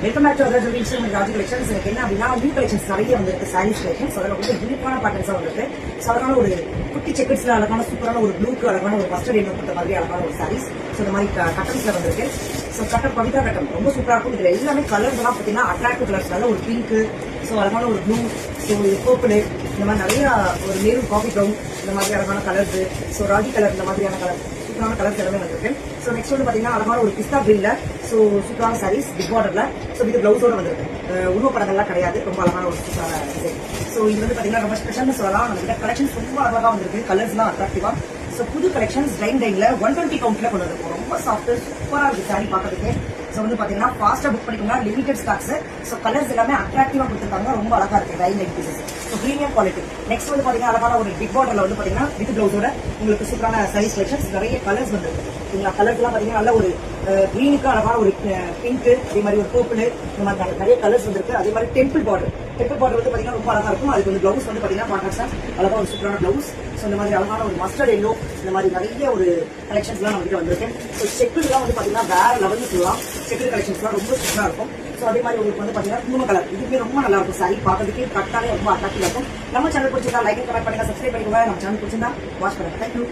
Welcome back to other jewellery Raji collections. எனக்கு என்ன அப்படின்னா நியூ கலெக்ஷன்ஸ் நிறைய வந்திருக்கு. சாரீஸ் கலெக்ஷன்ஸ் அதில் வந்து யூனிக்கான பேட்டர்ன்ஸாக வந்திருக்கு. ஸோ அழகான ஒரு குட்டி செக்கர்ஸ்ல அழகான சூப்பரான ஒரு ப்ளூக்கு அழகான ஒரு மஸ்டர்ட் எண்ணெய் கொடுத்த மாதிரி அழகான ஒரு சாரீஸ். ஸோ இந்த மாதிரி கட்டன்ஸ்ல வந்திருக்கு. ஸோ கட்டன் பவித்ரா கட்டன் ரொம்ப சூப்பராக இருக்கும். இதுல எல்லாமே கலர்ஸ் எல்லாம் பார்த்தீங்கன்னா அட்ராக்டிவ் கலர்ஸ். நல்ல ஒரு பிங்க், ஸோ அழகான ஒரு ப்ளூ, ஸோ பர்பிள், இந்த மாதிரி நிறைய ஒரு மெரூன், காஃபி ப்ரௌன், இந்த மாதிரி அழகான கலர்ஸ். ஸோ ராகி கலர், இந்த மாதிரியான கலர் சூப்பரான கலர்ஸ் எல்லாமே வந்திருக்கு. ஸோ நெக்ஸ்ட் வந்து பாத்தீங்கன்னா அழகான ஒரு பிஸ்தா கிரீன்ல ஸோ சூப்பரான சாரீஸ் பிக் பார்டர்ல. ஸோ இது பிளவுஸோட வந்திருக்கு. உருவ படங்கள்லாம் கிடையாது. ரொம்ப அழகான ஒரு சூப்பரான டிசைன். ஸோ இது வந்து பாத்தீங்கன்னா ரொம்ப ஸ்பெஷல்னு சொல்லலாம். நம்ம கலெக்ஷன்ஸ் ரொம்ப அழகாக வந்திருக்கு. கலர்ஸ்லாம் அட்ராக்டிவா. ஸோ புது கலெக்ஷன்ஸ் டைன்ல 120 கவுண்ட்ல கொண்டு வந்திருக்கும். ரொம்ப சாஃப்ட் சூப்பரா இருக்கு சாரி பார்க்கறதுக்கு. ஸோ வந்து பாத்தீங்கன்னா ஃபாஸ்டா புக் பண்ணிக்கோங்க. Limited stocks. ஸோ கலர்ஸ் எல்லாமே அட்ராக்டிவா கொடுத்துருக்காங்க. ரொம்ப அழகா இருக்கு time light pieces. So premium quality. Next வந்து பாத்தீங்கன்னா அழகான ஒரு பிக் பார்டர்ல வந்து பாத்தீங்கன்னா வித் பிளவுஸோட உங்களுக்கு சூப்பரான சாரீஸ் கலெக்ஷன்ஸ். நிறைய கலர்ஸ் வந்திருக்கு. கலர்ஸ் எல்லாம் பாத்தீங்கன்னா நல்ல ஒரு கிரீனுக்கு அழகான ஒரு பிங்க், அதே மாதிரி ஒரு பர்பிள், இந்த மாதிரி நிறைய கலர்ஸ் வந்திருக்கு. அதே மாதிரி டெம்பிள் பார்டர் வந்து பாத்தீங்கன்னா ரொம்ப அழகா இருக்கும். அதுக்கு வந்து பிளவுஸ் வந்து பாத்தீங்கன்னா கான்ட்ராஸ்டா அழகா ஒரு சூப்பரான பிளவுஸ். ஸோ இந்த மாதிரி அழகான ஒரு மஸ்டர்ட் எல்லோ, இந்த மாதிரி நிறைய ஒரு கலெக்ஷன்ஸ் எல்லாம் நம்ம கிட்ட வந்திருக்கு. ஸோ செக்குலாம் வந்து பாத்தீங்கன்னா வேற லெவல்னு சொல்லலாம். செக்கு கலெக்ஷன்ஸ் எல்லாம் ரொம்ப சூப்பரா இருக்கும். ஸோ அதே மாதிரி உங்களுக்கு வந்து பாத்தீங்கன்னா குங்கும கலர், இதுவுமே ரொம்ப நல்லா இருக்கும். சாரி பார்க்கறதுக்கு கட்டாலே ரொம்ப அட்ராக்டிவா இருக்கும். நம்ம சேனல் பிடிச்சிருந்தா லைக், கமெண்ட் பண்ணுங்க, சப்ஸ்கிரைப் பண்ணிக்கோங்க. நம்ம சேனல் பிடிச்சிருந்தா வாட்ச் பண்ணுங்க. தேங்க்யூ.